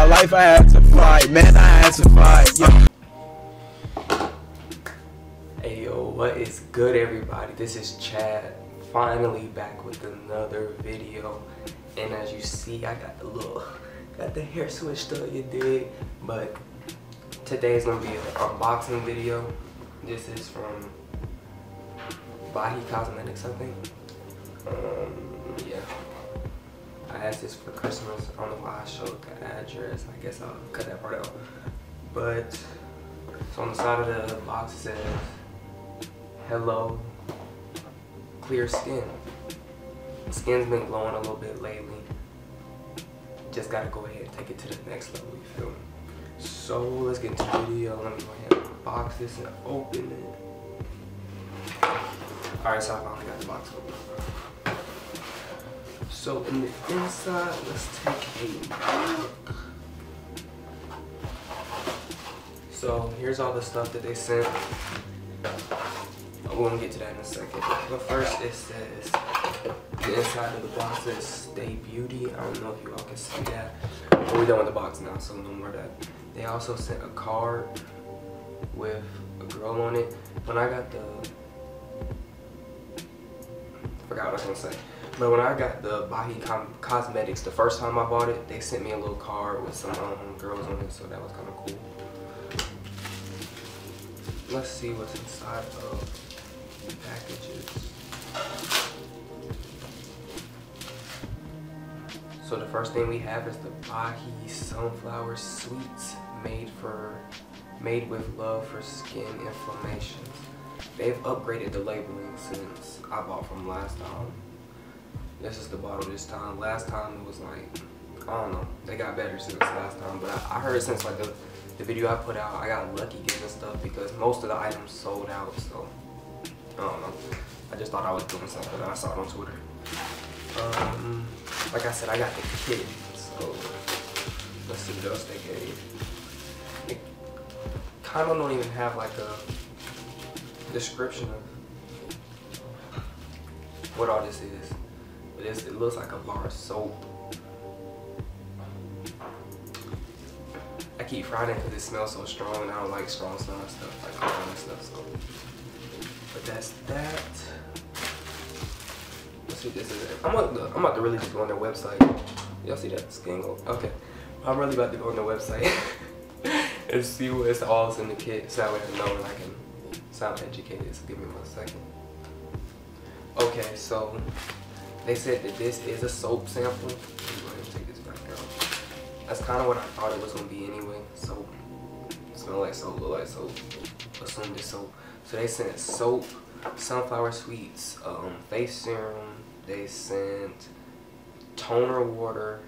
my life, I had to fight, man, I had to fight. Yeah. Hey yo, what is good everybody? This is Chad, finally back with another video. And as you see, I got the hair switched up, you dig? But today is gonna be an unboxing video. This is from Bahi Cosmetics, I think. Yeah. I asked this for Christmas. I don't know why I showed the address. I guess I'll cut that part out. But so on the side of the box it says, "Hello, clear skin." The skin's been glowing a little bit lately. Just gotta go ahead and take it to the next level, you feel me? So let's get into the video. Let me go ahead and box this and open it. Alright, so I finally got the box open. So in the inside, let's take a look. So here's all the stuff that they sent. We're gonna get to that in a second. But first it says, the inside of the box says Stay Beauty. I don't know if you all can see that. But we're done with the box now, so no more of that. They also sent a card with a girl on it. When I got I forgot what I was gonna say. But when I got the Bahi Cosmetics, the first time I bought it, they sent me a little card with some girls on it, so that was kind of cool. Let's see what's inside of the packages. So the first thing we have is the Bahi Sunflower Sweets, made with love for skin inflammations. They've upgraded the labeling since I bought from last time. This is the bottle this time. Last time it was like, I don't know, they got better since last time. But I heard since like the video I put out, I got lucky getting stuff because most of the items sold out. So I don't know. I just thought I was doing something and I saw it on Twitter. Like I said, I got the kit. So let's see what else they gave. They kind of don't even have like a description of what all this is. But it looks like a bar of soap. I keep frying it because it smells so strong and I don't like strong smelling stuff, like all that stuff. So, but that's that. Let's see what this is. I'm about to really just go on their website. Y'all see that skin glow? Okay. I'm really about to go on their website and see what's all in the kit so that way I know and I can sound educated. So give me 1 second. Okay, so they said that this is a soap sample. Let me go ahead and take this back out. That's kind of what I thought it was going to be anyway. Soap. Smell like soap, look like soap. Assume it's soap. So they sent soap, sunflower sweets, face serum. They sent toner water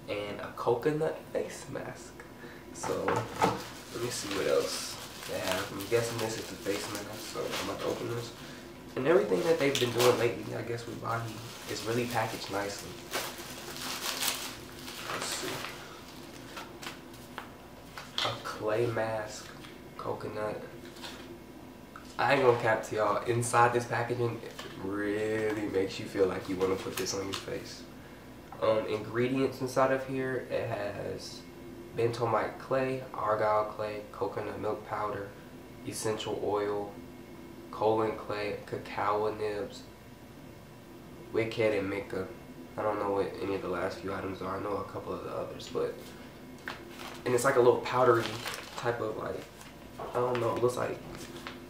and a coconut face mask. So let me see what else they have. I'm guessing this is the face mask. So I'm about to open this. And everything that they've been doing lately, I guess with Bahi, is really packaged nicely. Let's see. A clay mask, coconut. I ain't gonna cap to y'all. Inside this packaging, it really makes you feel like you want to put this on your face. Ingredients inside of here, it has bentonite clay, argyle clay, coconut milk powder, essential oil, colon clay, cacao nibs, wicked and mica. I don't know what any of the last few items are. I know a couple of the others, but and it's like a little powdery type of like, I don't know, it looks like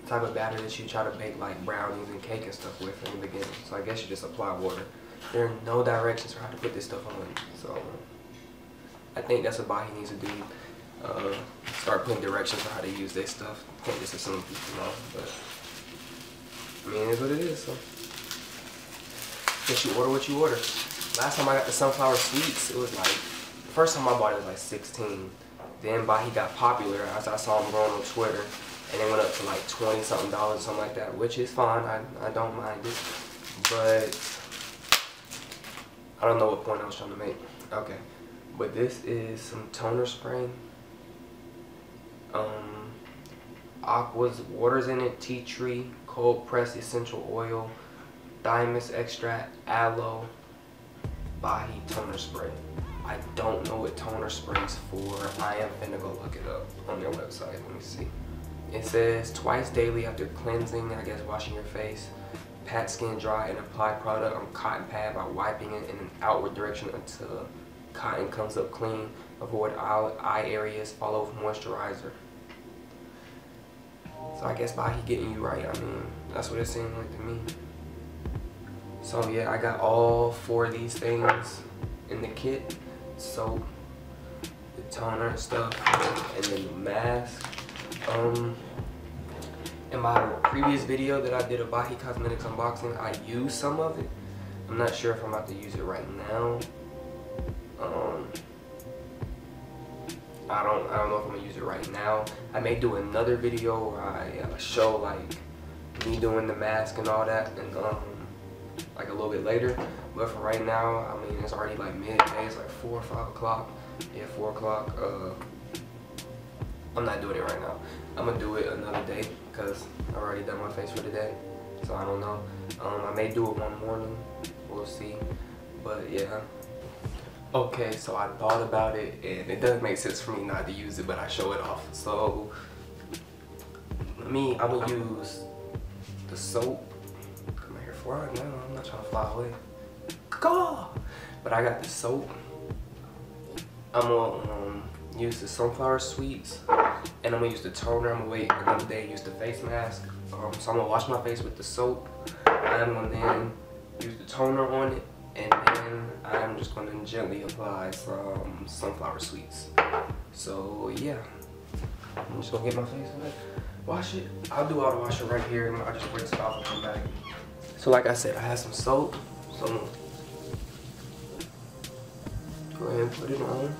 type of batter that you try to bake like brownies and cake and stuff with in the beginning. So I guess you just apply water. There are no directions for how to put this stuff on. So I think that's what Bahi needs to do. Start putting directions on how to use this stuff. Can't just assume people know, but I mean, it is what it is. So guess you order what you order. Last time I got the sunflower sweets, it was like, the first time I bought it was like 16. Then Bahi got popular as I saw him growing on Twitter, and it went up to like $20 something, something like that, which is fine. I don't mind it, but I don't know what point I was trying to make. Okay, but this is some toner spray. Aqua's water's in it, tea tree, cold pressed essential oil, thymus extract, aloe, Bahi toner spray. I don't know what toner spray is for. I am finna go look it up on their website. Let me see. It says twice daily after cleansing, I guess washing your face. Pat skin dry and apply product on cotton pad by wiping it in an outward direction until cotton comes up clean. Avoid eye areas. Follow with moisturizer. So I guess Bahi getting you right. I mean, that's what it seemed like to me. So yeah, I got all 4 of these things in the kit. Soap, the toner and stuff, and then the mask. In my previous video that I did a Bahi Cosmetics unboxing, I used some of it. I'm not sure if I'm about to use it right now. I don't know if I'm gonna use it right now. I may do another video where I show like me doing the mask and all that, and like a little bit later. But for right now, I mean, it's already like midday. It's like 4 or 5 o'clock. Yeah, 4 o'clock. I'm not doing it right now. I'm gonna do it another day because I already done my face for today. So I don't know. I may do it one morning. We'll see. But yeah. Okay, so I thought about it, and it doesn't make sense for me not to use it, but I show it off. So I'm gonna use the soap. Come here, fly now. I'm not trying to fly away. Caw! But I got the soap. I'm gonna use the sunflower sweets, and I'm gonna use the toner. I'm gonna wait another day and use the face mask. So I'm gonna wash my face with the soap. I'm gonna then use the toner on it, and then I'm just gonna gently apply some sunflower sweets. So yeah, I'm just gonna get my face wet, wash it. I'll do all the washing right here, and I'll just rinse it off and come back. So like I said, I have some soap, so I'm gonna go ahead and put it on.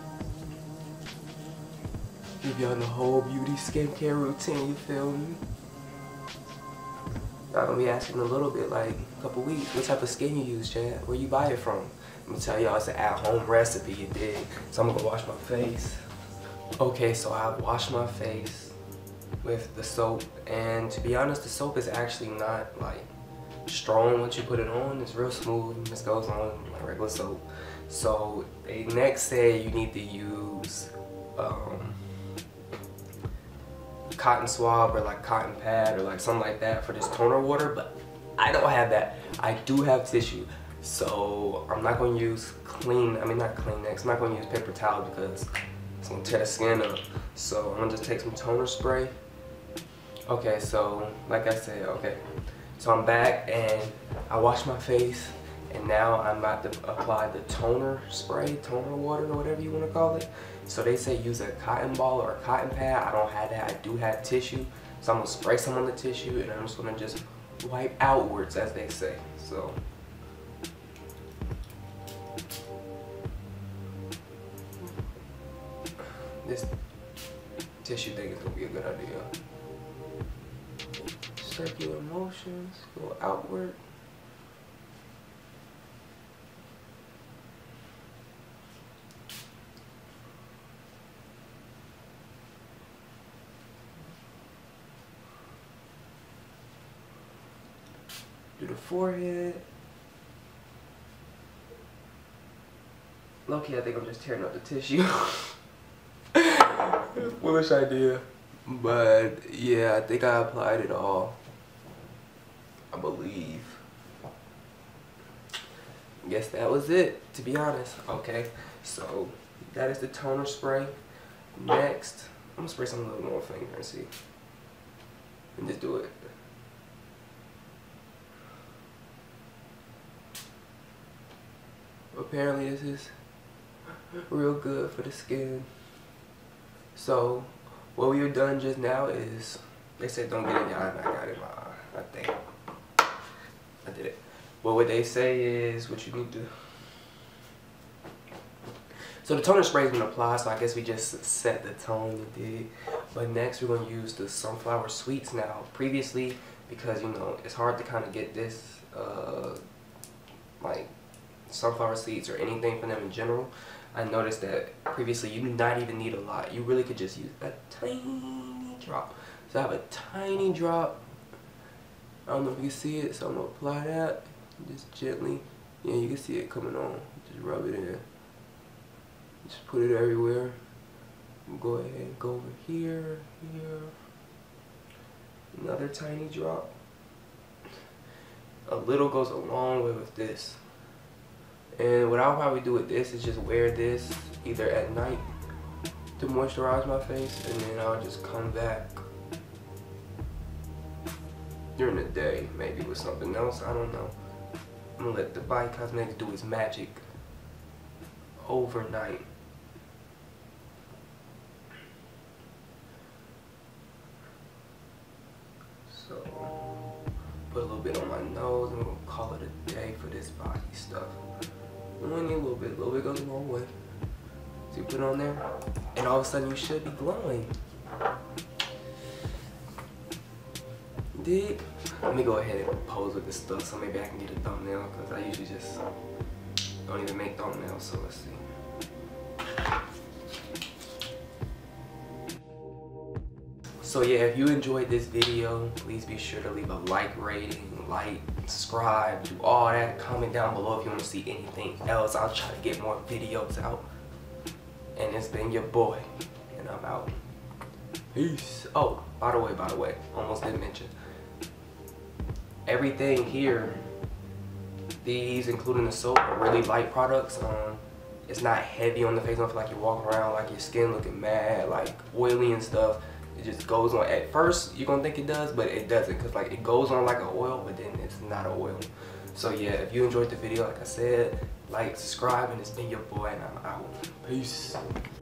Give y'all the whole beauty skincare routine, you feel me? Y'all gonna be asking a little bit, like a couple weeks, what type of skin you use, Chad? Where you buy it from? I'm gonna tell y'all it's an at-home recipe, you dig? So I'm gonna go wash my face. Okay, so I washed my face with the soap, and to be honest, the soap is actually not like strong once you put it on. It's real smooth, and this goes on like regular soap. So they next say you need to use cotton swab or like cotton pad or like something like that for this toner water, but I don't have that. I do have tissue, so I'm not going to use not Kleenex, I'm not going to use paper towel because it's going to tear the skin up. So I'm going to just take some toner spray. Okay, so like I said, okay, so I'm back and I washed my face, and now I'm about to apply the toner spray, toner water, or whatever you want to call it. So they say use a cotton ball or a cotton pad. I don't have that. I do have tissue. So I'm going to spray some on the tissue, and I'm just going to just wipe outwards, as they say. So this tissue thing is going to be a good idea. Circular motions, go outward. Do the forehead. Low-key, I think I'm just tearing up the tissue. Foolish idea. But yeah, I think I applied it all. I believe. Guess that was it, to be honest. Okay, so that is the toner spray. Next, I'm gonna spray some a little more finger and see. And just do it. Apparently this is real good for the skin. So what we've done just now is, they said don't get it in your eye, and I got it in my eye, I think. I did it. But what they say is what you need to. So the toner spray is gonna apply, so I guess we just set the tone, you did. But next we're gonna use the sunflower sweets now. Previously, because you know it's hard to kind of get this like sunflower seeds or anything from them in general. I noticed that previously you do not even need a lot. You really could just use a tiny drop. So I have a tiny drop. I don't know if you can see it, so I'm gonna apply that just gently. Yeah, you can see it coming on. Just rub it in. Just put it everywhere. Go ahead and go over here, here. Another tiny drop. A little goes a long way with this. And what I'll probably do with this is just wear this either at night to moisturize my face, and then I'll just come back during the day, maybe with something else, I don't know. I'm gonna let the Bahi Cosmetics do its magic overnight. So, put a little bit on my nose, and we're gonna call it a day for this Bahi stuff. Only a little bit goes a long way. So you put it on there, and all of a sudden you should be glowing. Dig? Let me go ahead and pose with this stuff so maybe I can get a thumbnail, because I usually just don't even make thumbnails, so let's see. So yeah, if you enjoyed this video, please be sure to leave a like rating, like, subscribe, do all that. Comment down below if you want to see anything else. I'll try to get more videos out. And it's been your boy, and I'm out. Peace. Oh, by the way, almost didn't mention. Everything here, these including the soap, are really light products. It's not heavy on the face. I don't feel like you're walking around like your skin looking mad, like oily and stuff. It just goes on. At first, you're gonna think it does, but it doesn't, because like it goes on like an oil, but then it's not an oil. So yeah, if you enjoyed the video, like I said, like, subscribe, and it's been your boy, and I'm out. Peace.